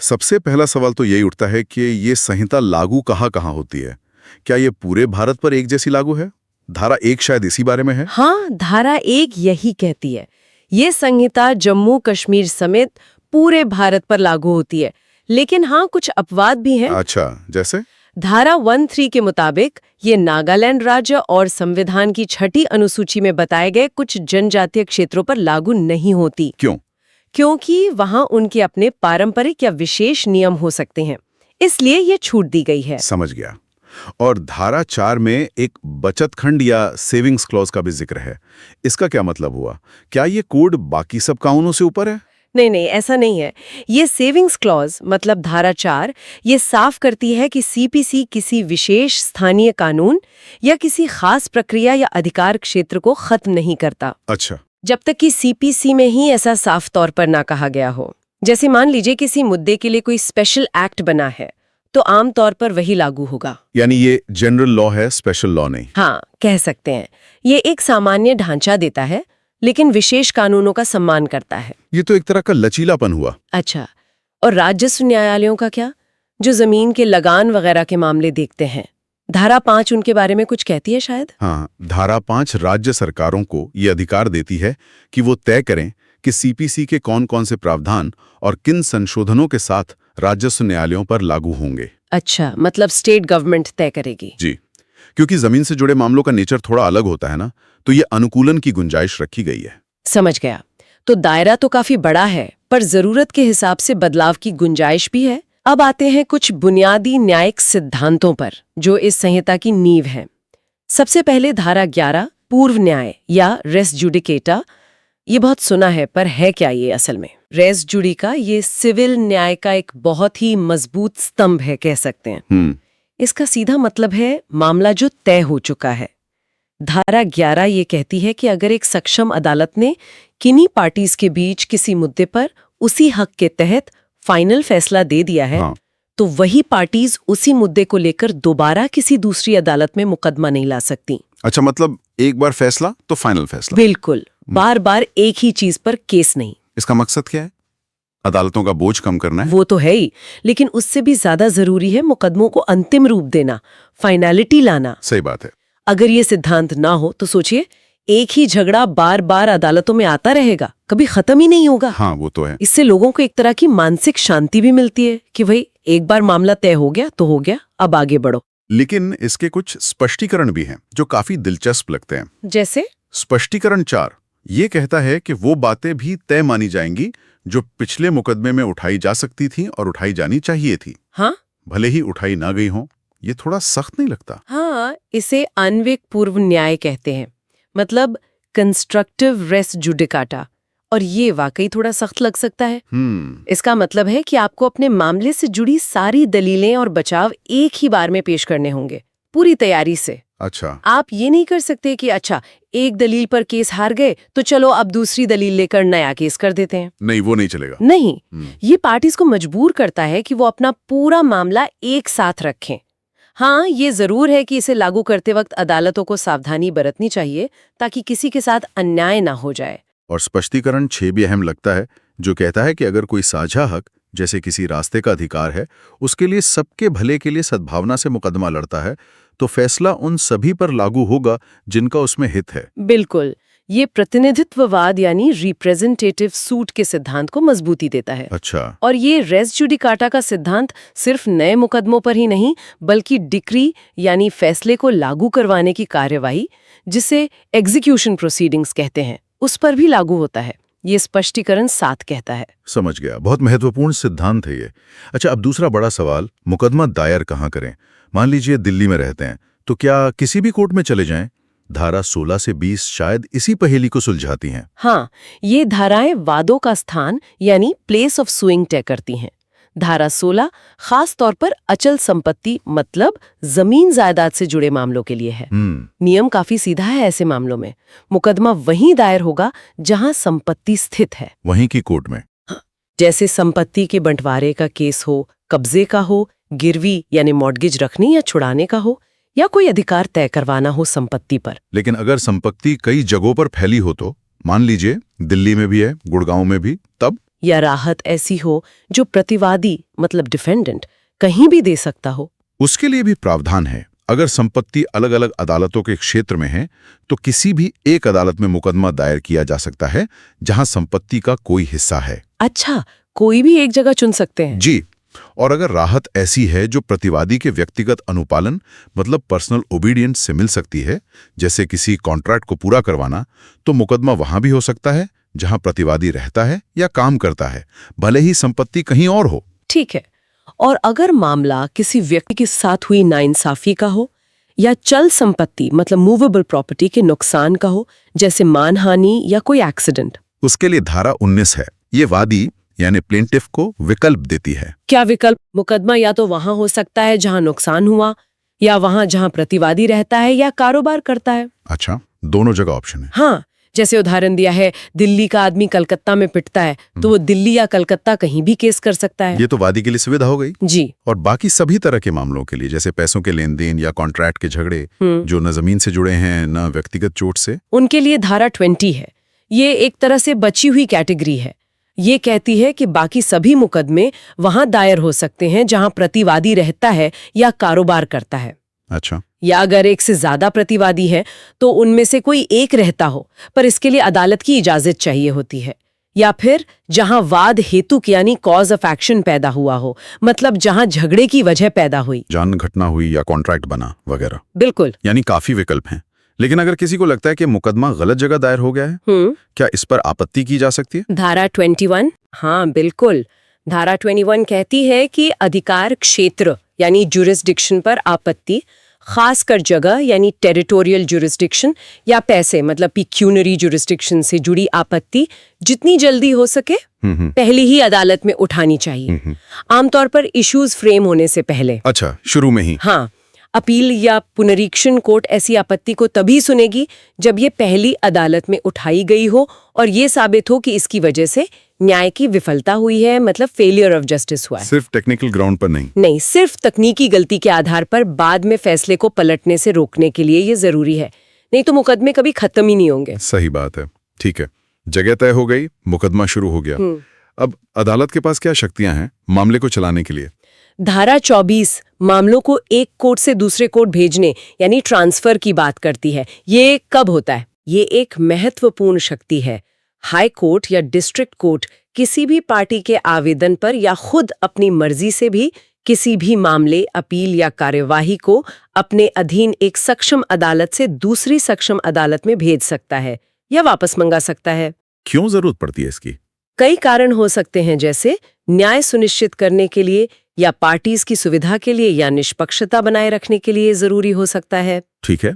सबसे पहला सवाल तो यही उठता है कि ये संहिता लागू कहाँ-कहाँ होती है? क्या ये पूरे भारत पर एक जैसी लागू है? धारा 1 शायद इसी बारे में है। हाँ, धारा 1 यही कहती है। ये संहिता जम्मू कश्मीर समेत पूरे भारत पर लागू होती है, लेकिन हाँ, कुछ अपवाद भी हैं। अच्छा, जैसे? धारा 13 के मुताबिक ये नागालैंड राज्य और संविधान की 6ठी अनुसूची में बताए गए कुछ जनजातीय क्षेत्रों पर लागू नहीं होती। क्यों? क्योंकि वहां उनके अपने पारंपरिक या विशेष नियम हो सकते हैं, इसलिए ये छूट दी गई है। समझ गया। और धारा 4 में एक बचत खंड या सेविंग्स क्लॉज का भी जिक्र है। इसका क्या मतलब हुआ? क्या ये कोड बाकी सब कानूनों से ऊपर है? नहीं, ऐसा नहीं है। ये सेविंग्स क्लॉज मतलब धारा 4 ये साफ करती है कि सीपीसी किसी विशेष स्थानीय कानून या किसी खास प्रक्रिया या अधिकार क्षेत्र को खत्म नहीं करता। अच्छा। जब तक कि सीपीसी में ही ऐसा साफ तौर पर ना कहा गया हो। जैसे मान लीजिए किसी मुद्दे के लिए कोई स्पेशल एक्ट बना है, तो आम तौर पर वही लागू होगा। यानी ये जनरल लॉ है, स्पेशल लॉ नहीं। हाँ, कह सकते हैं। ये एक सामान्य ढांचा देता है, लेकिन विशेष कानूनों का सम्मान करता है। ये तो एक तरह का लचीलापन हुआ। अच्छा, और राजस्व न्यायालयों का क्या, जो जमीन के लगान वगैरह के मामले देखते हैं? धारा 5 उनके बारे में कुछ कहती है शायद? हाँ, धारा 5 राज्य सरकारों को ये अधिकार देती है कि वो तय करें कि सीपीसी के कौन-कौन से प्रावधान और किन संशोधनों के साथ राजस्व न्यायालयों पर लागू होंगे। अच्छा, मतलब स्टेट गवर्नमेंट तय करेगी। जी, क्योंकि जमीन से जुड़े मामलों का नेचर थोड़ा अलग होता है ना, तो ये अनुकूलन की गुंजाइश रखी गई है। समझ गया। तो दायरा तो काफी बड़ा है, पर जरूरत के हिसाब से बदलाव की गुंजाइश भी है। अब आते हैं कुछ बुनियादी न्यायिक सिद्धांतों पर, जो इस संहिता की नींव है। सबसे पहले धारा 11 पूर्व न्याय या रेस जुडिकेटा। ये बहुत सुना है, पर है क्या ये असल में? रेस जुडिका ये सिविल न्याय का एक बहुत ही मजबूत स्तंभ है, कह सकते हैं। इसका सीधा मतलब है मामला जो तय हो चुका है। धारा 11 ये कहती है कि अगर एक सक्षम अदालत ने किन्हीं पार्टीज के बीच किसी मुद्दे पर उसी हक के तहत फाइनल फैसला दे दिया है, तो वही पार्टीज उसी मुद्दे को लेकर दोबारा किसी दूसरी अदालत में मुकदमा नहीं ला सकती। अच्छा, मतलब एक बार फैसला तो फाइनल फैसला। बिल्कुल, बार बार एक ही चीज पर केस नहीं। इसका मकसद क्या है? अदालतों का बोझ कम करना है। वो तो है ही, लेकिन उससे भी ज्यादा जरूरी है मुकदमों को अंतिम रूप देना, फाइनलिटी लाना। सही बात है। अगर ये सिद्धांत ना हो तो सोचिए, एक ही झगड़ा बार बार अदालतों में आता रहेगा, कभी खत्म ही नहीं होगा। हाँ, वो तो है। इससे लोगों को एक तरह की मानसिक शांति भी मिलती है कि भाई एक बार मामला तय हो गया तो हो गया, अब आगे बढ़ो। लेकिन इसके कुछ स्पष्टीकरण भी हैं जो काफी दिलचस्प लगते हैं। जैसे? स्पष्टीकरण 4 ये कहता है कि वो बातें भी तय मानी जाएंगी जो पिछले मुकदमे में उठाई जा सकती थी और उठाई जानी चाहिए थी। हाँ, भले ही उठाई ना गई हो। ये थोड़ा सख्त नहीं लगता? हाँ, इसे अन्वयिक पूर्व न्याय कहते हैं, मतलब कंस्ट्रक्टिव रेस जुडिकाटा। और ये वाकई थोड़ा सख्त लग सकता है। इसका मतलब है कि आपको अपने मामले से जुड़ी सारी दलीलें और बचाव एक ही बार में पेश करने होंगे, पूरी तैयारी से। अच्छा। आप ये नहीं कर सकते कि अच्छा एक दलील पर केस हार गए तो चलो अब दूसरी दलील लेकर नया केस कर देते हैं। नहीं, वो नहीं चलेगा। नहीं, ये पार्टीज को मजबूर करता है कि वो अपना पूरा मामला एक साथ रखें। हाँ, ये जरूर है कि इसे लागू करते वक्त अदालतों को सावधानी बरतनी चाहिए ताकि किसी के साथ अन्याय ना हो जाए। और स्पष्टीकरण 6 भी अहम लगता है, जो कहता है कि अगर कोई साझा हक जैसे किसी रास्ते का अधिकार है, उसके लिए सबके भले के लिए सद्भावना से मुकदमा लड़ता है, तो फैसला उन सभी पर लागू होगा जिनका उसमें हित है। बिल्कुल, ये प्रतिनिधित्ववाद यानी रिप्रेजेंटेटिव सूट के सिद्धांत को मजबूती देता है। अच्छा। और ये रेस जुडिकाटा का सिद्धांत सिर्फ नए मुकदमों पर ही नहीं, बल्कि डिक्री यानी फैसले को लागू करवाने की कार्यवाही, जिसे एग्जीक्यूशन प्रोसीडिंग्स कहते हैं, उस पर भी लागू होता है। ये स्पष्टीकरण 7 कहता है। समझ गया। बहुत महत्वपूर्ण सिद्धांत है ये। अच्छा, अब दूसरा बड़ा सवाल, मुकदमा दायर कहाँ करें? मान लीजिए दिल्ली में रहते हैं, तो क्या किसी भी कोर्ट में चले जाएं? धारा 16 से 20 शायद इसी पहेली को सुलझाती हैं। हाँ, ये धाराएं वादों का स्थान यानी प्लेस ऑफ सुइंग तय करती हैं। धारा 16 खास तौर पर अचल संपत्ति मतलब जमीन जायदाद से जुड़े मामलों के लिए है। नियम काफी सीधा है ऐसे मामलों में। मुकदमा वहीं दायर होगा जहां संपत्ति स्थित है, वहीं की कोर्ट में। जैसे संपत्ति के बंटवारे का केस हो, कब्जे का हो, गिरवी यानी मॉर्गेज रखने या छुड़ाने का हो, या कोई अधिकार तय करवाना हो संपत्ति पर। लेकिन अगर संपत्ति कई जगहों पर फैली हो तो, मान लीजिए दिल्ली में भी है, गुड़गांव में भी, तब या राहत ऐसी हो जो प्रतिवादी मतलब डिफेंडेंट कहीं भी दे सकता हो? उसके लिए भी प्रावधान है। अगर संपत्ति अलग अलग अदालतों के क्षेत्र में है तो किसी भी एक अदालत में मुकदमा दायर किया जा सकता है जहां संपत्ति का कोई हिस्सा है। अच्छा, कोई भी एक जगह चुन सकते हैं? जी। और अगर राहत ऐसी है जो प्रतिवादी के व्यक्तिगत अनुपालन मतलब पर्सनल ओबीडियंस से मिल सकती है, जैसे किसी कॉन्ट्रैक्ट को पूरा करवाना, तो मुकदमा वहां भी हो सकता है जहां प्रतिवादी रहता है या काम करता है, भले ही संपत्ति कहीं और हो। ठीक है। और अगर मामला किसी व्यक्ति के साथ हुई नाइंसाफी का हो या चल संपत्ति मतलब मूवेबल प्रॉपर्टी के नुकसान का हो, जैसे मानहानि या कोई एक्सीडेंट, उसके लिए धारा 19 है। ये वादी यानी प्लेंटिफ को विकल्प देती है। क्या विकल्प? मुकदमा या तो वहां हो सकता है जहां नुकसान हुआ या वहां जहां प्रतिवादी रहता है या कारोबार करता है। अच्छा, दोनों जगह ऑप्शन है। हाँ, जैसे उदाहरण दिया है, दिल्ली का आदमी कलकत्ता में पिटता है तो वो दिल्ली या कलकत्ता कहीं भी केस कर सकता है। ये तो वादी के लिए सुविधा हो गई। जी। और बाकी सभी तरह के मामलों के लिए, जैसे पैसों के लेन देन या कॉन्ट्रैक्ट के झगड़े जो न जमीन से जुड़े हैं न व्यक्तिगत चोट से, उनके लिए धारा 20 है। ये एक तरह से बची हुई कैटेगरी है। ये कहती है कि बाकी सभी मुकदमे वहां दायर हो सकते हैं जहां प्रतिवादी रहता है या कारोबार करता है। अच्छा। या अगर एक से ज्यादा प्रतिवादी है तो उनमें से कोई एक रहता हो, पर इसके लिए अदालत की इजाजत चाहिए होती है। या फिर जहां वाद हेतु यानी कॉज ऑफ एक्शन पैदा हुआ हो, मतलब जहां झगड़े की वजह पैदा हुई, जान घटना हुई या कॉन्ट्रैक्ट बना वगैरह। बिल्कुल। यानी काफी विकल्प हैं। लेकिन अगर किसी को लगता है कि मुकदमा गलत जगह दायर हो गया है, क्या इस पर आपत्ति की जा सकती है? धारा 21, हाँ बिल्कुल। धारा 21 कहती है कि अधिकार क्षेत्र यानी जुरिस्डिक्शन पर आपत्ति, खासकर जगह यानी टेरिटोरियल जुरिस्डिक्शन, या पैसे मतलब पिक्यूनरी जुरिस्डिक्शन से जुड़ी आपत्ति जितनी जल्दी हो सके पहले ही अदालत में उठानी चाहिए। आमतौर पर इश्यूज फ्रेम होने से पहले। अच्छा, शुरू में ही। हाँ, अपील या पुनरीक्षण कोर्ट ऐसी आपत्ति को तभी सुनेगी जब ये पहली अदालत में उठाई गई हो और ये साबित हो कि इसकी वजह से न्याय की विफलता हुई है, मतलब फेलियर ऑफ जस्टिस हुआ है। सिर्फ टेक्निकल ग्राउंड पर नहीं? नहीं, सिर्फ तकनीकी गलती के आधार पर बाद में फैसले को पलटने से रोकने के लिए ये जरूरी है, नहीं तो मुकदमे कभी खत्म ही नहीं होंगे। सही बात है। ठीक है, जगह तय हो गई, मुकदमा शुरू हो गया। अब अदालत के पास क्या शक्तियां हैं मामले को चलाने के लिए? धारा 24 मामलों को एक कोर्ट से दूसरे कोर्ट भेजने यानी ट्रांसफर की बात करती है। ये कब होता है? ये एक महत्वपूर्ण शक्ति है। हाई कोर्ट या डिस्ट्रिक्ट कोर्ट किसी भी पार्टी के आवेदन पर या खुद अपनी मर्जी से भी किसी भी मामले, अपील या कार्यवाही को अपने अधीन एक सक्षम अदालत से दूसरी सक्षम अदालत में भेज सकता है या वापस मंगा सकता है। क्यों जरूरत पड़ती है इसकी? कई कारण हो सकते हैं, जैसे न्याय सुनिश्चित करने के लिए या पार्टीज की सुविधा के लिए या निष्पक्षता बनाए रखने के लिए जरूरी हो सकता है। ठीक है।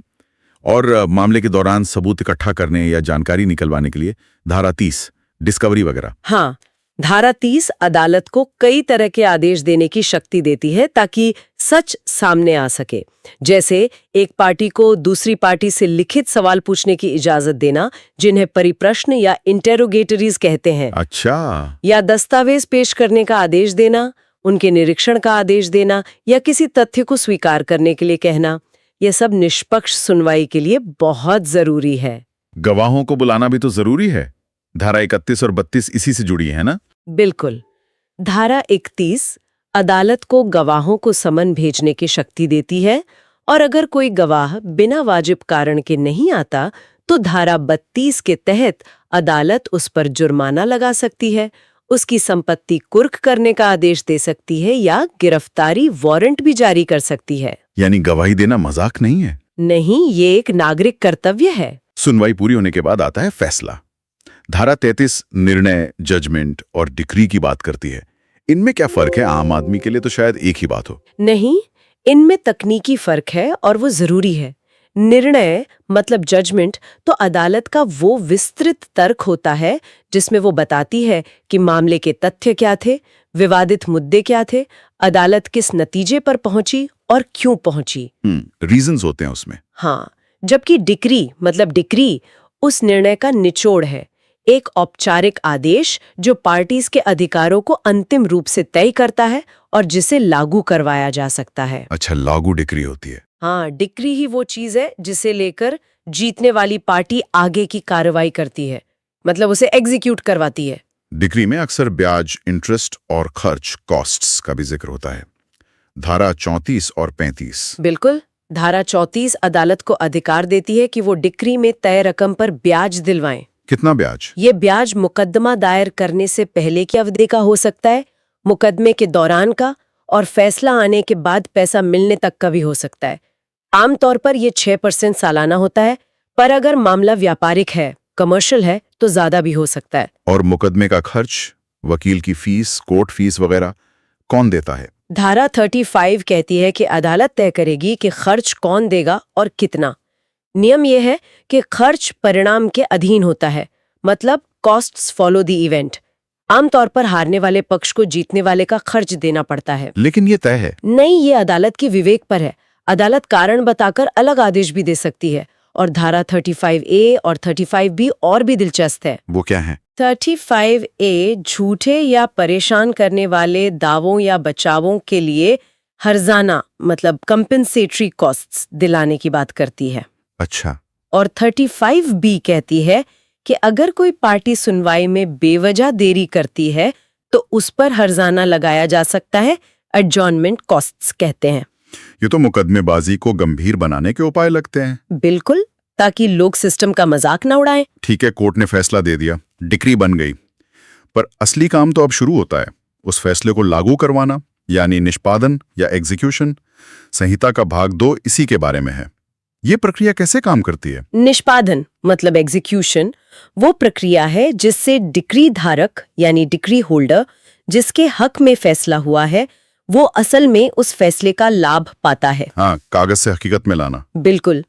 और मामले के दौरान सबूत इकट्ठा करने या जानकारी निकलवाने के लिए धारा 30 डिस्कवरी वगैरह। हाँ, धारा 30 अदालत को कई तरह के आदेश देने की शक्ति देती है ताकि सच सामने आ सके। जैसे एक पार्टी को दूसरी पार्टी से लिखित सवाल पूछने की इजाजत देना, जिन्हें परिप्रश्न या इंटेरोगेटरीज कहते हैं। अच्छा। या दस्तावेज पेश करने का आदेश देना, उनके निरीक्षण का आदेश देना या किसी तथ्य को स्वीकार करने के लिए कहना, यह सब निष्पक्ष सुनवाई के लिए बहुत जरूरी है। गवाहों को बुलाना भी तो जरूरी है। धारा 31 और 32 इसी से जुड़ी है ना? बिल्कुल। धारा 31 अदालत को गवाहों को समन भेजने की शक्ति देती है, और अगर कोई गवाह बिना वाजिब कारण के नहीं आता तो धारा 32 के तहत अदालत उस पर जुर्माना लगा सकती है, उसकी संपत्ति कुर्क करने का आदेश दे सकती है या गिरफ्तारी वारंट भी जारी कर सकती है। यानी गवाही देना मजाक नहीं है? नहीं, ये एक नागरिक कर्तव्य है। सुनवाई पूरी होने के बाद आता है फैसला। धारा 33 निर्णय, जजमेंट और डिक्री की बात करती है। इनमें क्या फर्क है? आम आदमी के लिए तो शायद एक ही बात हो। नहीं, इनमें तकनीकी फर्क है और वो जरूरी है। निर्णय मतलब जजमेंट तो अदालत का वो विस्तृत तर्क होता है जिसमें वो बताती है कि मामले के तथ्य क्या थे, विवादित मुद्दे क्या थे, अदालत किस नतीजे पर पहुंची और क्यों पहुंची। रीजंस होते हैं उसमें। हाँ, जबकि डिक्री मतलब डिक्री उस निर्णय का निचोड़ है, एक औपचारिक आदेश जो पार्टीज के अधिकारों को अंतिम रूप से तय करता है और जिसे लागू करवाया जा सकता है। अच्छा, लागू डिक्री होती है। हाँ, डिक्री ही वो चीज है जिसे लेकर जीतने वाली पार्टी आगे की कार्रवाई करती है, मतलब उसे एग्जीक्यूट करवाती है। डिक्री में अक्सर ब्याज, इंटरेस्ट और खर्च, कॉस्ट्स का भी जिक्र होता है। धारा 34 और 35। बिल्कुल। धारा 34 अदालत को अधिकार देती है कि वो डिक्री में तय रकम पर ब्याज दिलवाएं। कितना ब्याज? ये ब्याज मुकदमा दायर करने से पहले की अवधि का हो सकता है, मुकदमे के दौरान का, और फैसला आने के बाद पैसा मिलने तक का भी हो सकता है। आमतौर पर ये 6% सालाना होता है, पर अगर मामला व्यापारिक है, कमर्शियल है, तो ज्यादा भी हो सकता है। और मुकदमे का खर्च, वकील की फीस, कोर्ट फीस वगैरह कौन देता है? धारा 35 कहती है कि अदालत तय करेगी कि खर्च कौन देगा और कितना। नियम यह है कि खर्च परिणाम के अधीन होता है, मतलब कॉस्ट्स फॉलो द इवेंट। आमतौर पर हारने वाले पक्ष को जीतने वाले का खर्च देना पड़ता है। लेकिन ये तय है? नहीं, ये अदालत के विवेक पर है। अदालत कारण बताकर अलग आदेश भी दे सकती है। और धारा 35A और 35B और भी दिलचस्प है। वो क्या है? 35A झूठे या परेशान करने वाले दावों या बचावों के लिए हर्जाना, मतलब कंपेंसेटरी कॉस्ट्स दिलाने की बात करती है। अच्छा। और 35B कहती है कि अगर कोई पार्टी सुनवाई में बेवजह देरी करती है तो उस पर हर्जाना लगाया जा सकता है। एडजॉर्नमेंट कॉस्ट्स कहते हैं। ये तो मुकदमेबाजी को गंभीर बनाने के उपाय लगते हैं। बिल्कुल, ताकि लोग सिस्टम का मजाक न उड़ाएं। ठीक है, कोर्ट ने फैसला दे दिया, डिक्री बन गई, पर असली काम तो अब शुरू होता है। उस फैसले को लागू करवाना, यानी निष्पादन या एग्जीक्यूशन। संहिता का भाग 2 इसी के बारे में है। ये प्रक्रिया कैसे काम करती है? निष्पादन मतलब एग्जीक्यूशन वो प्रक्रिया है जिससे डिक्री धारक यानी डिक्री होल्डर जिसके हक में फैसला हुआ है वो असल में उस फैसले का लाभ पाता है। हाँ, कागज से हकीकत में लाना। बिल्कुल।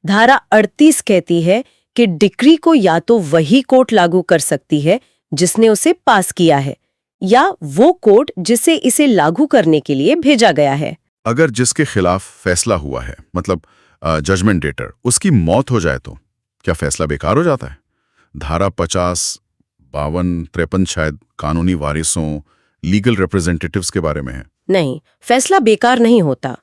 धारा 38 कहती है कि डिक्री को या तो वही कोर्ट लागू कर सकती है जिसने उसे पास किया है, या वो कोर्ट जिसे इसे लागू करने के लिए भेजा गया है। अगर जिसके खिलाफ फैसला हुआ है, मतलब जजमेंट डेटर, उसकी मौत हो जाए तो क्या फैसला बेकार हो जाता है? धारा 50, 52, 53 शायद कानूनी वारिसों, लीगल रिप्रेजेंटेटिव्स के बारे में है। नहीं, फैसला बेकार नहीं होता।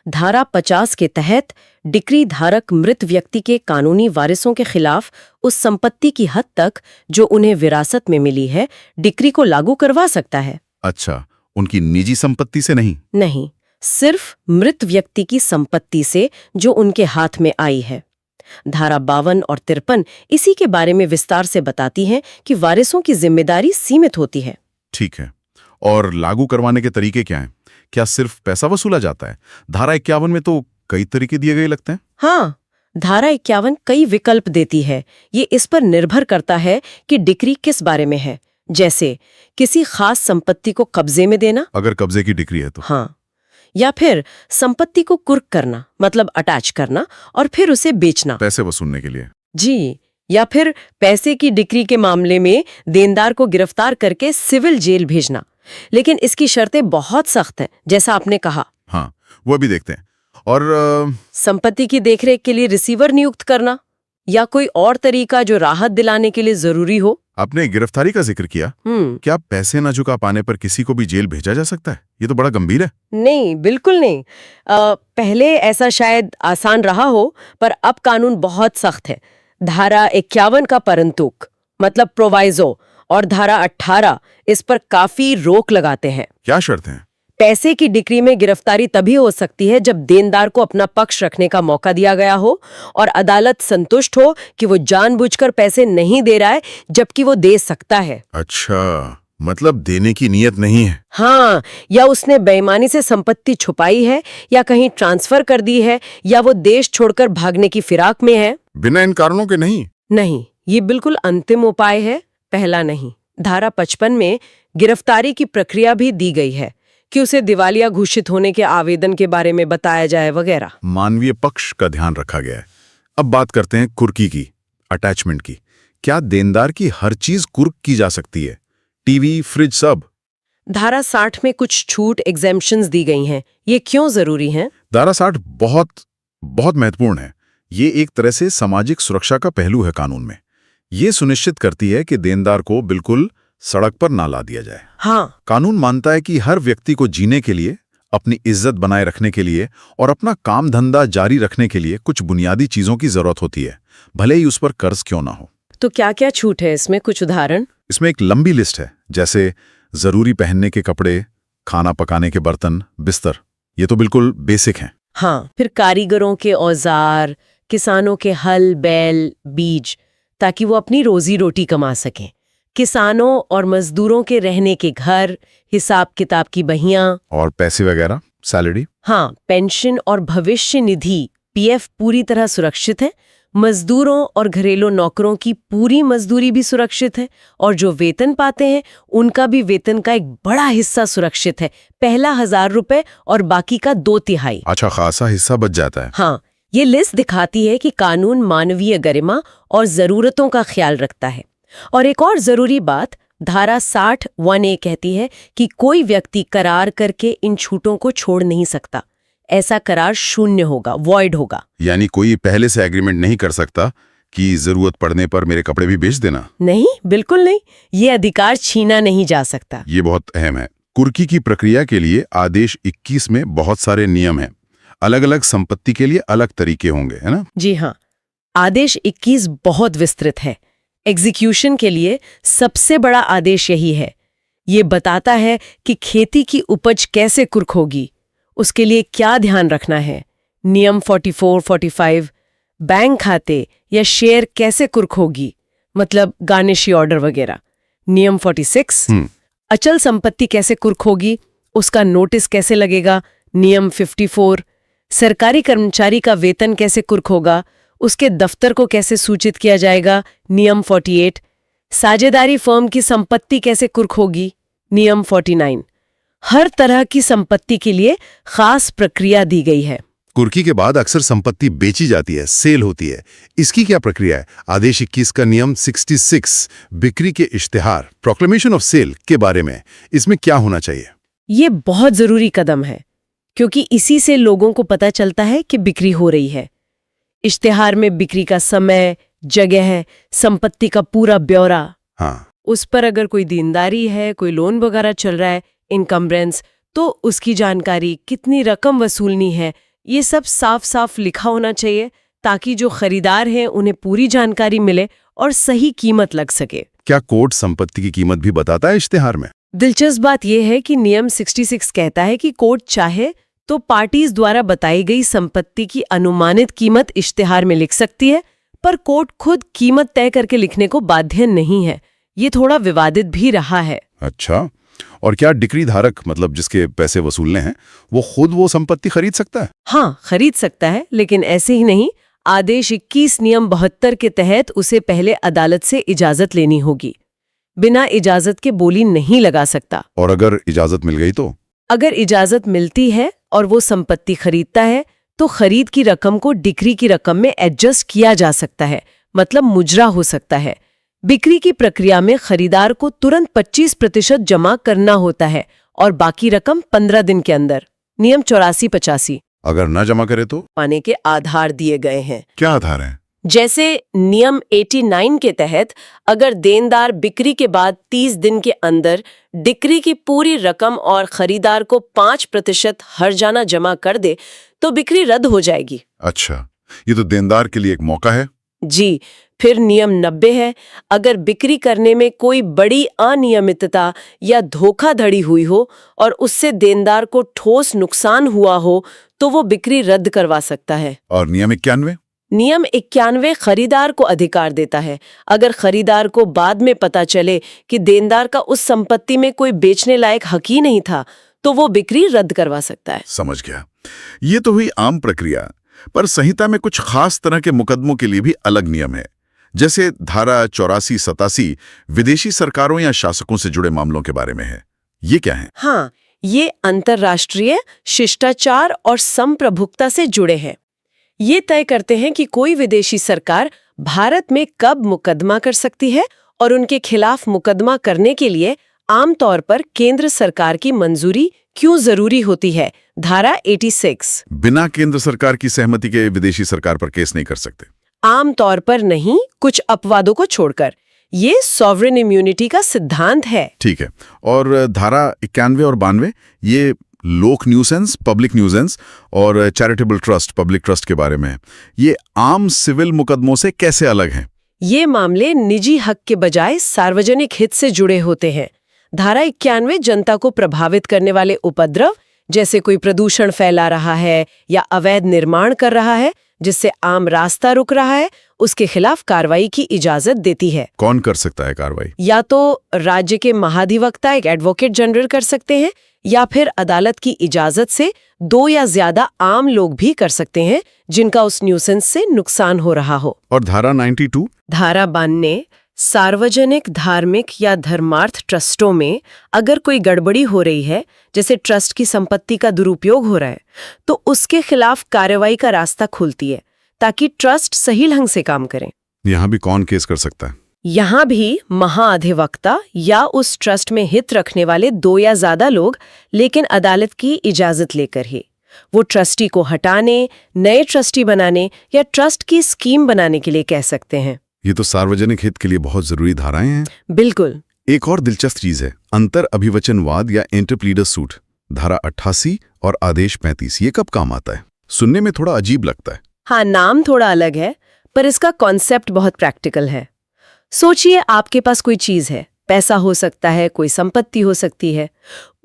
धारा 50 के तहत डिक्री धारक मृत व्यक्ति के कानूनी वारिसों के खिलाफ उस संपत्ति की हद तक जो उन्हें विरासत में मिली है, डिक्री को लागू करवा सकता है। अच्छा, उनकी निजी संपत्ति से नहीं? नहीं, सिर्फ मृत व्यक्ति की संपत्ति से जो उनके हाथ में आई है। धारा 52 और 53 इसी के बारे में विस्तार से बताती हैं कि वारिसों की जिम्मेदारी सीमित होती है। ठीक है, और लागू करवाने के तरीके क्या हैं? क्या सिर्फ पैसा वसूला जाता है? धारा 51 में तो कई तरीके दिए गए लगते हैं। हाँ, धारा 51 कई विकल्प देती है। ये इस पर निर्भर करता है कि डिक्री किस बारे में है। जैसे किसी खास संपत्ति को कब्जे में देना, अगर कब्जे की डिक्री है तो। हाँ, या फिर संपत्ति को कुर्क करना, मतलब अटैच करना और फिर उसे बेचना पैसे वसूलने के लिए। जी, या फिर पैसे की डिक्री के मामले में देनदार को गिरफ्तार करके सिविल जेल भेजना। लेकिन इसकी शर्तें बहुत सख्त हैं, जैसा आपने कहा। हाँ, वो भी देखते हैं। और संपत्ति की देखरेख के लिए रिसीवर नियुक्त करना या कोई और तरीका जो राहत दिलाने के लिए जरूरी हो। आपने गिरफ्तारी का जिक्र किया, क्या पैसे न चुका पाने पर किसी को भी जेल भेजा जा सकता है? ये तो बड़ा गंभीर है। नहीं, बिल्कुल नहीं। पहले ऐसा शायद आसान रहा हो, पर अब कानून बहुत सख्त है। धारा 51 का परंतुक मतलब प्रोवाइजो और धारा 18 इस पर काफी रोक लगाते हैं। क्या शर्त है? पैसे की डिक्री में गिरफ्तारी तभी हो सकती है जब देनदार को अपना पक्ष रखने का मौका दिया गया हो और अदालत संतुष्ट हो कि वो जानबूझकर पैसे नहीं दे रहा है जबकि वो दे सकता है। अच्छा, मतलब देने की नीयत नहीं है। हाँ, या उसने बेईमानी से संपत्ति छुपाई है या कहीं ट्रांसफर कर दी है या वो देश छोड़कर भागने की फिराक में है। बिना इन कारणों के नहीं? नहीं, ये बिल्कुल अंतिम उपाय है, पहला नहीं। धारा 55 में गिरफ्तारी की प्रक्रिया भी दी गई है कि उसे दिवालिया घोषित होने के आवेदन के बारे में बताया जाए वगैरह। मानवीय पक्ष का ध्यान रखा गया है। अब बात करते हैं कुर्की की, अटैचमेंट की। क्या देनदार की हर चीज कुर्क की जा सकती है? टीवी, फ्रिज, सब? धारा 60 में कुछ छूट एग्जेम्पशंस दी गई हैं। ये क्यों जरूरी हैं? धारा 60 बहुत बहुत महत्वपूर्ण है। ये एक तरह से सामाजिक सुरक्षा का पहलू है कानून में। ये सुनिश्चित करती है कि देनदार को बिल्कुल सड़क पर ना ला दिया जाए। हाँ, कानून मानता है कि हर व्यक्ति को जीने के लिए, अपनी इज्जत बनाए रखने के लिए और अपना काम धंधा जारी रखने के लिए कुछ बुनियादी चीजों की जरूरत होती है, भले ही उस पर कर्ज क्यों ना हो। तो क्या क्या छूट है इसमें, कुछ उदाहरण? इसमें एक लंबी लिस्ट है, जैसे जरूरी पहनने के कपड़े, खाना पकाने के बर्तन, बिस्तर। ये तो बिल्कुल बेसिक हैं। हाँ, फिर कारीगरों के औजार, किसानों के हल, बैल, बीज, ताकि वो अपनी रोजी रोटी कमा सकें। किसानों और मजदूरों के रहने के घर, हिसाब किताब की बहियां। और पैसे वगैरह, सैलरी। हाँ, पेंशन और भविष्य निधि पीएफ पूरी तरह सुरक्षित है। मजदूरों और घरेलू नौकरों की पूरी मजदूरी भी सुरक्षित है, और जो वेतन पाते हैं उनका भी वेतन का एक बड़ा हिस्सा सुरक्षित है। पहला 1000 रुपए और बाकी का 2/3। अच्छा खासा हिस्सा बच जाता है। हाँ, ये लिस्ट दिखाती है कि कानून मानवीय गरिमा और जरूरतों का ख्याल रखता है। और एक और जरूरी बात, धारा 60(1)(a) कहती है कि कोई व्यक्ति करार करके इन छूटों को छोड़ नहीं सकता। ऐसा करार शून्य होगा, वॉइड होगा। यानी कोई पहले से एग्रीमेंट नहीं कर सकता कि जरूरत पड़ने पर मेरे कपड़े भी बेच देना। नहीं, बिल्कुल नहीं। ये अधिकार छीना नहीं जा सकता। ये बहुत अहम है। कुर्की की प्रक्रिया के लिए आदेश 21 में बहुत सारे नियम हैं। अलग अलग संपत्ति के लिए अलग तरीके होंगे, है ना? जी हाँ, आदेश 21 बहुत विस्तृत है। एग्जीक्यूशन के लिए सबसे बड़ा आदेश यही है। ये बताता है कि खेती की उपज कैसे कुर्क होगी, उसके लिए क्या ध्यान रखना है। नियम 44, 45, बैंक खाते या शेयर कैसे कुर्क होगी, मतलब गार्निशी ऑर्डर वगैरह। नियम 46, अचल संपत्ति कैसे कुर्क होगी, उसका नोटिस कैसे लगेगा। नियम 54, सरकारी कर्मचारी का वेतन कैसे कुर्क होगा, उसके दफ्तर को कैसे सूचित किया जाएगा। नियम 48, साझेदारी फर्म की संपत्ति कैसे कुर्क होगी। नियम 49, हर तरह की संपत्ति के लिए खास प्रक्रिया दी गई है। कुर्की के बाद अक्सर संपत्ति बेची जाती है, सेल होती है। इसकी क्या प्रक्रिया है? आदेश 21 का नियम 66, बिक्री के इश्तिहार, प्रोक्लेमेशन ऑफ सेल के बारे में, इसमें क्या होना चाहिए? ये बहुत जरूरी कदम है, क्योंकि इसी से लोगों को पता चलता है कि बिक्री हो रही है। इश्तिहार में बिक्री का समय, जगह, संपत्ति का पूरा ब्यौरा। हाँ, उस पर अगर कोई देनदारी है, कोई लोन वगैरह चल रहा है, इनकम्बरेंस, तो उसकी जानकारी, कितनी रकम वसूलनी है, ये सब साफ साफ लिखा होना चाहिए, ताकि जो खरीदार हैं उन्हें पूरी जानकारी मिले और सही कीमत लग सके। क्या कोर्ट संपत्ति की कीमत भी बताता है इश्तिहार में? दिलचस्प बात यह है कि नियम 66 कहता है कि कोर्ट चाहे तो पार्टीज द्वारा बताई गई संपत्ति की अनुमानित कीमत इश्तिहार में लिख सकती है, पर कोर्ट खुद कीमत तय करके लिखने को बाध्य नहीं है। ये थोड़ा विवादित भी रहा है। अच्छा, और क्या डिक्री धारक, मतलब जिसके पैसे वसूलने हैं, वो खुद वो संपत्ति खरीद सकता है? हाँ, खरीद सकता है, लेकिन ऐसे ही नहीं। आदेश 21 नियम 72 के तहत उसे पहले अदालत से इजाजत लेनी होगी। बिना इजाजत के बोली नहीं लगा सकता। और अगर इजाजत मिल गई तो? अगर इजाजत मिलती है और वो संपत्ति खरीदता है, तो खरीद की रकम को डिक्री की रकम में एडजस्ट किया जा सकता है, मतलब मुजरा हो सकता है। बिक्री की प्रक्रिया में खरीदार को तुरंत 25% जमा करना होता है और बाकी रकम 15 दिन के अंदर। नियम 84-85। अगर न जमा करे तो? पाने के आधार दिए गए हैं। क्या आधार है? जैसे नियम 89 के तहत अगर देनदार बिक्री के बाद 30 दिन के अंदर डिक्री की पूरी रकम और खरीदार को 5% हर्जाना जमा कर दे, तो बिक्री रद्द हो जाएगी। अच्छा, ये तो देनदार के लिए एक मौका है। जी। फिर नियम 90 है, अगर बिक्री करने में कोई बड़ी अनियमितता या धोखाधड़ी हुई हो और उससे देनदार को ठोस नुकसान हुआ हो, तो वो बिक्री रद्द करवा सकता है। और नियम 91? नियम 91 खरीदार को अधिकार देता है, अगर खरीदार को बाद में पता चले कि देनदार का उस संपत्ति में कोई बेचने लायक हक ही नहीं था, तो वो बिक्री रद्द करवा सकता है। समझ गया। ये तो हुई आम प्रक्रिया, पर संहिता में कुछ खास तरह के मुकदमों के लिए भी अलग नियम है। जैसे धारा 84-87 विदेशी सरकारों या शासकों से जुड़े मामलों के बारे में है। ये क्या है? हाँ, ये अंतर्राष्ट्रीय शिष्टाचार और संप्रभुता से जुड़े हैं। ये तय करते हैं कि कोई विदेशी सरकार भारत में कब मुकदमा कर सकती है, और उनके खिलाफ मुकदमा करने के लिए आमतौर पर केंद्र सरकार की मंजूरी क्यों जरूरी होती है। धारा 86। बिना केंद्र सरकार की सहमति के विदेशी सरकार पर केस नहीं कर सकते? आमतौर पर नहीं, कुछ अपवादों को छोड़कर। ये सॉवरेन इम्यूनिटी का सिद्धांत है। ठीक है। और धारा 91 और 92, ये लोक न्यूसेंस, पब्लिक न्यूसेंस और चैरिटेबल ट्रस्ट, पब्लिक ट्रस्ट के बारे में है। ये आम सिविल मुकदमों से कैसे अलग हैं? ये मामले निजी हक के बजाय सार्वजनिक हित से जुड़े होते हैं। धारा 91 जनता को प्रभावित करने वाले उपद्रव, जैसे कोई प्रदूषण फैला रहा है या अवैध निर्माण कर रहा है जिससे आम रास्ता रुक रहा है, उसके खिलाफ कार्रवाई की इजाजत देती है। कौन कर सकता है कार्रवाई? या तो राज्य के महाधिवक्ता, एक एडवोकेट जनरल कर सकते हैं, या फिर अदालत की इजाजत से 2 या ज्यादा आम लोग भी कर सकते हैं जिनका उस न्यूसेंस से नुकसान हो रहा हो। और धारा 92? धारा 92 सार्वजनिक, धार्मिक या धर्मार्थ ट्रस्टों में अगर कोई गड़बड़ी हो रही है, जैसे ट्रस्ट की संपत्ति का दुरुपयोग हो रहा है, तो उसके खिलाफ कार्रवाई का रास्ता खुलती है ताकि ट्रस्ट सही ढंग से काम करें। यहाँ भी कौन केस कर सकता है? यहाँ भी महाधिवक्ता या उस ट्रस्ट में हित रखने वाले 2 या ज्यादा लोग, लेकिन अदालत की इजाजत लेकर ही। वो ट्रस्टी को हटाने, नए ट्रस्टी बनाने या ट्रस्ट की स्कीम बनाने के लिए कह सकते हैं। ये तो सार्वजनिक हित के लिए बहुत जरूरी धाराएं हैं। बिल्कुल। एक और दिलचस्प चीज है अंतर अभिवचनवाद या इंटरप्लीडर सूट। धारा 88 और आदेश 35, ये कब काम आता है? सुनने में थोड़ा अजीब लगता है। हाँ, नाम थोड़ा अलग है, पर इसका कॉन्सेप्ट बहुत प्रैक्टिकल है। सोचिए, आपके पास कोई चीज है, पैसा हो सकता है, कोई संपत्ति हो सकती है।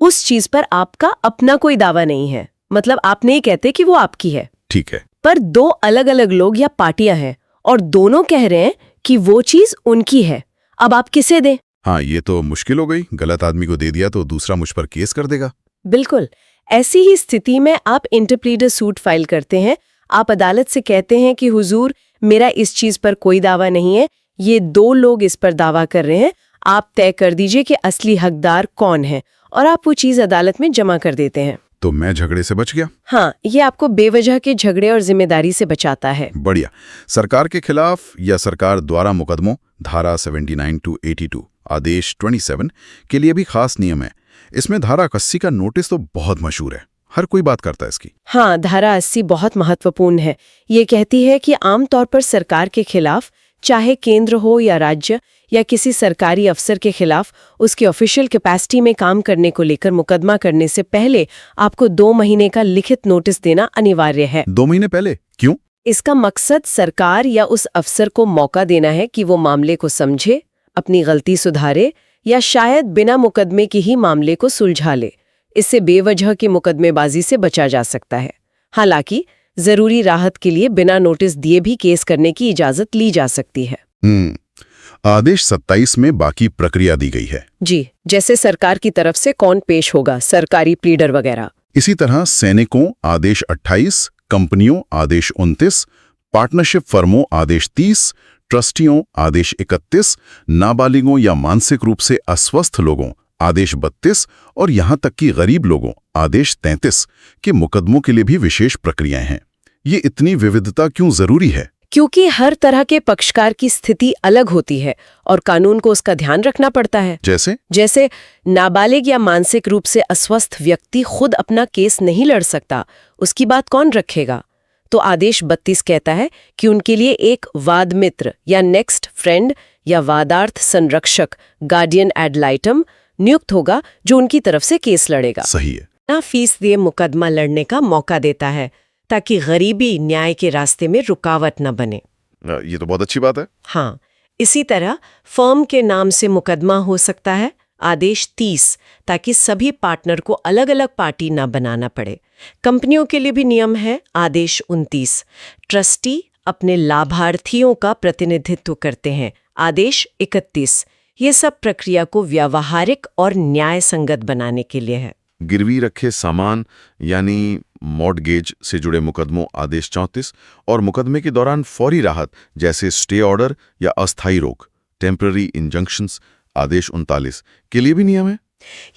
उस चीज पर आपका अपना कोई दावा नहीं है, मतलब आप नहीं कहते कि वो आपकी है। ठीक है। पर 2 अलग-अलग लोग या पार्टियां हैं और दोनों कह रहे हैं कि वो चीज उनकी है। अब आप किसे दें? हाँ, ये तो मुश्किल हो गई। गलत आदमी को दे दिया तो दूसरा मुझ पर केस कर देगा। बिल्कुल। ऐसी ही स्थिति में आप इंटरप्लीडर सूट फाइल करते हैं। आप अदालत से कहते हैं कि हुजूर, मेरा इस चीज पर कोई दावा नहीं है, ये 2 लोग इस पर दावा कर रहे हैं, आप तय कर दीजिए कि असली हकदार कौन है, और आप वो चीज अदालत में जमा कर देते हैं। तो मैं झगड़े से बच गया। हाँ, ये आपको बेवजह के झगड़े और जिम्मेदारी से बचाता है। बढ़िया। सरकार के खिलाफ या सरकार द्वारा मुकदमों, धारा 79 to 82, आदेश 27 के लिए भी खास नियम है। इसमें धारा 81 का नोटिस तो बहुत मशहूर है, हर कोई बात करता है इसकी। हाँ, धारा 80 बहुत महत्वपूर्ण है। ये कहती है कि आमतौर पर सरकार के खिलाफ, चाहे केंद्र हो या राज्य या किसी सरकारी अफसर के खिलाफ, उसकी ऑफिशियल कैपेसिटी में काम करने को लेकर मुकदमा करने से पहले आपको 2 महीने का लिखित नोटिस देना अनिवार्य है। 2 महीने पहले? क्यों? इसका मकसद सरकार या उस अफसर को मौका देना है कि वो मामले को समझे, अपनी गलती सुधारे या शायद बिना मुकदमे के ही मामले को सुलझा ले। इससे बेवजह की मुकदमेबाजी से बचा जा सकता है। हालांकि जरूरी राहत के लिए बिना नोटिस दिए भी केस करने की इजाजत ली जा सकती है। आदेश 27 में बाकी प्रक्रिया दी गई है। जी, जैसे सरकार की तरफ से कौन पेश होगा, सरकारी प्लीडर वगैरह। इसी तरह सैनिकों, आदेश 28, कंपनियों, आदेश 29, पार्टनरशिप फर्मों, आदेश 30, ट्रस्टियों, आदेश 31, नाबालिगों या मानसिक रूप से अस्वस्थ लोगों, आदेश 32, और यहां तक कि गरीब लोगों, आदेश 33 के मुकदमों के लिए भी विशेष प्रक्रियाएं हैं। ये इतनी विविधता क्यों जरूरी है? क्योंकि हर तरह के पक्षकार की स्थिति अलग होती है और कानून को उसका ध्यान रखना पड़ता है। जैसे नाबालिग या मानसिक रूप से अस्वस्थ व्यक्ति खुद अपना केस नहीं लड़ सकता, उसकी बात कौन रखेगा? तो आदेश 32 कहता है कि उनके लिए एक वाद मित्र या नेक्स्ट फ्रेंड या वादार्थ संरक्षक, गार्डियन एड लाइटम नियुक्त होगा जो उनकी तरफ से केस लड़ेगा। सही है। ना फीस दिए मुकदमा लड़ने का मौका देता है ताकि गरीबी न्याय के रास्ते में रुकावट न बने। ये तो बहुत अच्छी बात है। हाँ, इसी तरह फर्म के नाम से मुकदमा हो सकता है, आदेश 30, ताकि सभी पार्टनर को अलग अलग पार्टी न बनाना पड़े। कंपनियों के लिए भी नियम है, आदेश 29। ट्रस्टी अपने लाभार्थियों का प्रतिनिधित्व करते हैं, आदेश 31। ये सब प्रक्रिया को व्यावहारिक और न्याय संगत बनाने के लिए है। गिरवी रखे सामान यानी मॉर्टगेज से जुड़े मुकदमों, आदेश 34, और मुकदमे के दौरान फौरी राहत जैसे स्टे ऑर्डर या अस्थायी रोक, टेम्पररी इंजंक्शंस, आदेश 39 के लिए भी नियम है।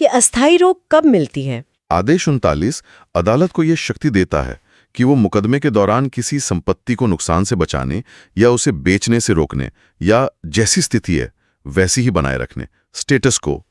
ये अस्थायी रोक कब मिलती है? आदेश 39 अदालत को यह शक्ति देता है कि वो मुकदमे के दौरान किसी संपत्ति को नुकसान से बचाने या उसे बेचने से रोकने या जैसी स्थिति है वैसी ही बनाए रखने, स्टेटस को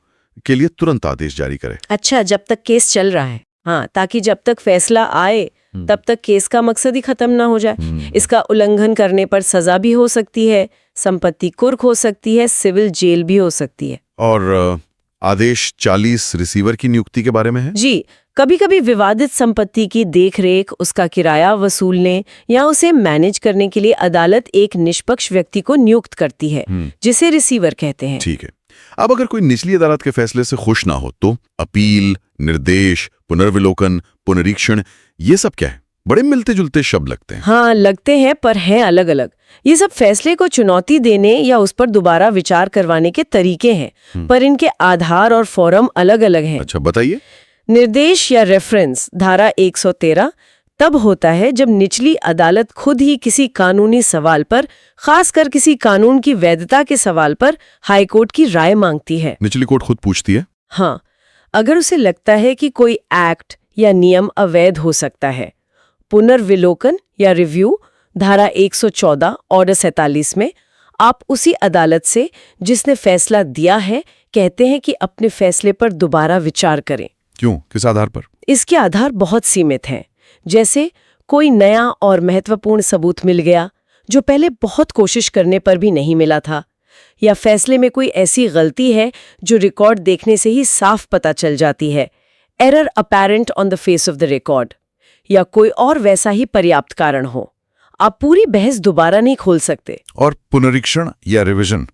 के लिए तुरंत आदेश जारी करे। अच्छा, जब तक केस चल रहा है। हाँ, ताकि जब तक फैसला आए तब तक केस का मकसद ही खत्म ना हो जाए। इसका उल्लंघन करने पर सजा भी हो सकती है, संपत्ति कुर्क हो सकती है, सिविल जेल भी हो सकती है। और आदेश 40 रिसीवर की नियुक्ति के बारे में है। जी, कभी-कभी विवादित संपत्ति की देखरेख, उसका किराया वसूलने या उसे मैनेज करने के लिए अदालत एक निष्पक्ष व्यक्ति को नियुक्त करती है, जिसे रिसीवर कहते हैं। ठीक है। अब अगर कोई निचली अदालत के फैसले से खुश ना हो तो अपील, निर्देश, पुनर्विलोकन, पुनरीक्षण, ये सब क्या है? बड़े मिलते जुलते शब्द लगते हैं। हाँ, लगते हैं, पर हैं अलग-अलग। ये सब फैसले को चुनौती देने या उस पर दोबारा विचार करवाने के तरीके हैं, पर इनके आधार और फोरम अलग-अलग हैं। अच्छा, बताइए। निर्देश या रेफरेंस धारा 113 तब होता है जब निचली अदालत खुद ही किसी कानूनी सवाल पर, खासकर किसी कानून की वैधता के सवाल पर हाईकोर्ट की राय मांगती है। निचली कोर्ट खुद पूछती है? हाँ, अगर उसे लगता है कि कोई एक्ट या नियम अवैध हो सकता है। पुनर्विलोकन या रिव्यू धारा 114 ऑर्डर 47 में आप उसी अदालत से जिसने फैसला दिया है कहते हैं कि अपने फैसले पर दोबारा विचार करें। क्यों? किस आधार पर? इसके आधार बहुत सीमित हैं, जैसे कोई नया और महत्वपूर्ण सबूत मिल गया जो पहले बहुत कोशिश करने पर भी नहीं मिला था, या फैसले में कोई ऐसी गलती है जो रिकॉर्ड देखने से ही साफ पता चल जाती है, error apparent on the face of the record, या कोई और वैसा ही पर्याप्त कारण हो। आप पूरी बहस दोबारा नहीं खोल सकते। और पुनरीक्षण या रिवीजन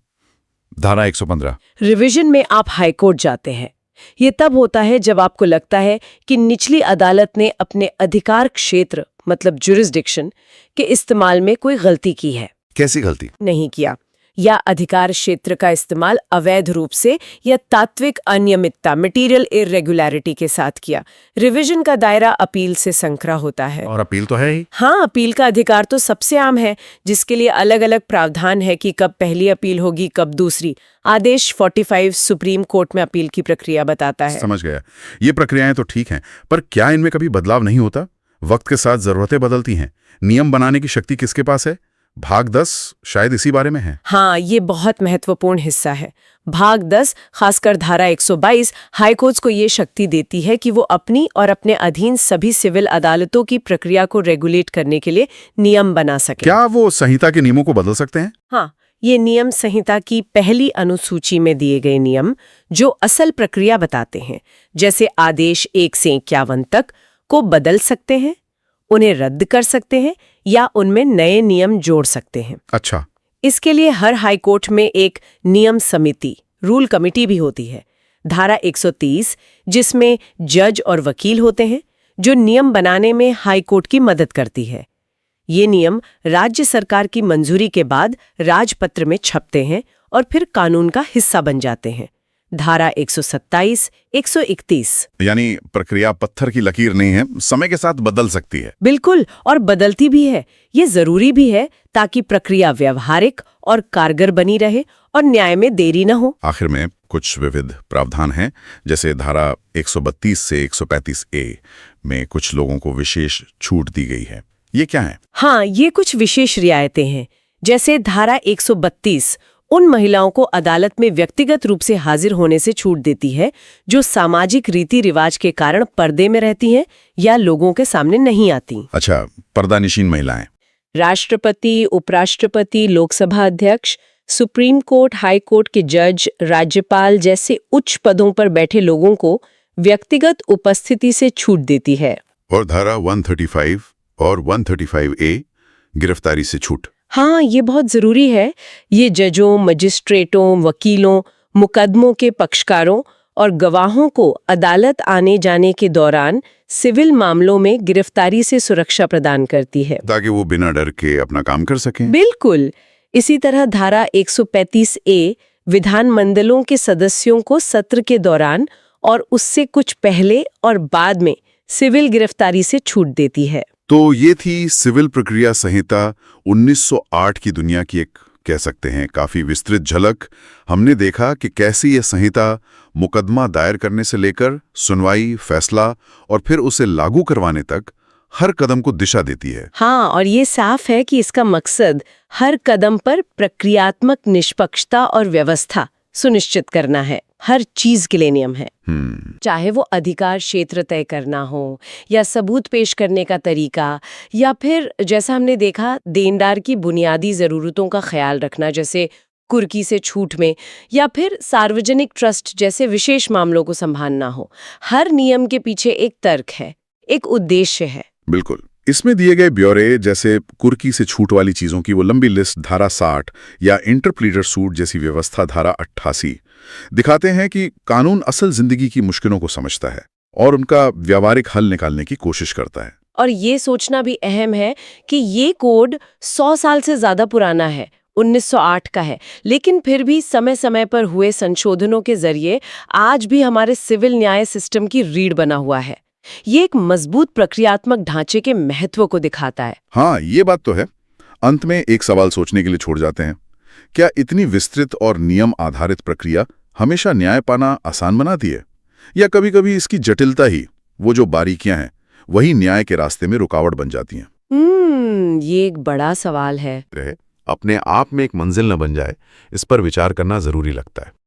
धारा 115? रिवीजन में आप हाईकोर्ट जाते हैं। ये तब होता है जब आपको लगता है कि निचली अदालत ने अपने अधिकार क्षेत्र, मतलब जुरिस्डिक्शन, के इस्तेमाल में कोई गलती की है। कैसी गलती? नहीं किया, या अधिकार क्षेत्र का इस्तेमाल अवैध रूप से या तात्विक अनियमितता, मटेरियल इरेगुलरिटी के साथ किया। रिवीजन का दायरा अपील से संकरा होता है। और अपील तो है ही। हाँ, अपील का अधिकार तो सबसे आम है, जिसके लिए अलग अलग प्रावधान है कि कब पहली अपील होगी, कब दूसरी। आदेश 45 सुप्रीम कोर्ट में अपील की प्रक्रिया बताता है। समझ गया। ये प्रक्रियाएं तो ठीक हैं, पर क्या इनमें कभी बदलाव नहीं होता? वक्त के साथ जरूरतें बदलती हैं। नियम बनाने की शक्ति किसके पास है? भाग 10 शायद इसी बारे में है। हाँ, ये बहुत महत्वपूर्ण हिस्सा है। भाग 10, खासकर धारा 122, हाईकोर्ट्स को ये शक्ति देती है कि वो अपनी और अपने अधीन सभी सिविल अदालतों की प्रक्रिया को रेगुलेट करने के लिए नियम बना सके। क्या वो संहिता के नियमों को बदल सकते हैं? हाँ, ये नियम संहिता की पहली अनुसूची में दिए गए नियम जो असल प्रक्रिया बताते हैं, जैसे आदेश 1 से 51 तक, को बदल सकते हैं, उन्हें रद्द कर सकते हैं या उनमें नए नियम जोड़ सकते हैं। अच्छा। इसके लिए हर हाईकोर्ट में एक नियम समिति, रूल कमिटी भी होती है। धारा 130, जिसमें जज और वकील होते हैं, जो नियम बनाने में हाईकोर्ट की मदद करती है। ये नियम राज्य सरकार की मंजूरी के बाद राजपत्र में छपते हैं और फिर कानून का हिस्सा बन जाते हैं। धारा 127, 131। यानी प्रक्रिया पत्थर की लकीर नहीं है, समय के साथ बदल सकती है। बिल्कुल, और बदलती भी है। ये जरूरी भी है ताकि प्रक्रिया व्यवहारिक और कारगर बनी रहे और न्याय में देरी न हो। आखिर में कुछ विविध प्रावधान हैं, जैसे धारा 132 से 135 ए में कुछ लोगों को विशेष छूट दी गई है। ये क्या है? हाँ, ये कुछ विशेष रियायतें हैं। जैसे धारा 132 उन महिलाओं को अदालत में व्यक्तिगत रूप से हाजिर होने से छूट देती है जो सामाजिक रीति रिवाज के कारण पर्दे में रहती हैं या लोगों के सामने नहीं आती। अच्छा, पर्दानिशीन महिलाएं। राष्ट्रपति, उपराष्ट्रपति, लोकसभा अध्यक्ष, सुप्रीम कोर्ट, हाई कोर्ट के जज, राज्यपाल जैसे उच्च पदों पर बैठे लोगों को व्यक्तिगत उपस्थिति से छूट देती है। और धारा 135 और 135 ए, गिरफ्तारी से छूट। हाँ, ये बहुत जरूरी है। ये जजों, मजिस्ट्रेटों, वकीलों, मुकदमों के पक्षकारों और गवाहों को अदालत आने जाने के दौरान सिविल मामलों में गिरफ्तारी से सुरक्षा प्रदान करती है, ताकि वो बिना डर के अपना काम कर सकें। बिल्कुल। इसी तरह धारा 135 ए विधानमंडलों के सदस्यों को सत्र के दौरान और उससे कुछ पहले और बाद में सिविल गिरफ्तारी से छूट देती है। तो ये थी सिविल प्रक्रिया संहिता 1908 की दुनिया की एक, कह सकते हैं, काफी विस्तृत झलक। हमने देखा कि कैसे ये संहिता मुकदमा दायर करने से लेकर सुनवाई, फैसला और फिर उसे लागू करवाने तक हर कदम को दिशा देती है। हाँ, और ये साफ है कि इसका मकसद हर कदम पर प्रक्रियात्मक निष्पक्षता और व्यवस्था सुनिश्चित करना है। हर चीज के लिए नियम है, चाहे वो अधिकार क्षेत्र तय करना हो या सबूत पेश करने का तरीका, या फिर जैसा हमने देखा देनदार की बुनियादी जरूरतों का ख्याल रखना, जैसे कुर्की से छूट में या फिर सार्वजनिक ट्रस्ट जैसे विशेष मामलों को संभालना हो। हर नियम के पीछे एक तर्क है, एक उद्देश्य है। बिल्कुल। इसमें दिए गए ब्यौरे जैसे कुर्की से छूट वाली चीजों की वो लंबी लिस्ट धारा 60 या इंटरप्लीटर सूट जैसी व्यवस्था धारा 88 दिखाते हैं कि कानून असल जिंदगी की मुश्किलों को समझता है और उनका व्यावहारिक हल निकालने की कोशिश करता है। और ये सोचना भी अहम है कि ये कोड 100 साल से ज्यादा पुराना है, 1908 का है, लेकिन फिर भी समय समय पर हुए संशोधनों के जरिए आज भी हमारे सिविल न्याय सिस्टम की रीढ़ बना हुआ है। ये एक मजबूत प्रक्रियात्मक ढांचे के महत्व को दिखाता है। हाँ, ये बात तो है। अंत में एक सवाल सोचने के लिए छोड़ जाते हैं। क्या इतनी विस्तृत और नियम आधारित प्रक्रिया हमेशा न्याय पाना आसान बनाती है, या कभी-कभी इसकी जटिलता ही, वो जो बारीकियां हैं, वही न्याय के रास्ते में रुकावट बन जाती हैं? ये एक बड़ा सवाल है। रहे अपने आप में एक मंजिल न बन जाए, इस पर विचार करना जरूरी लगता है।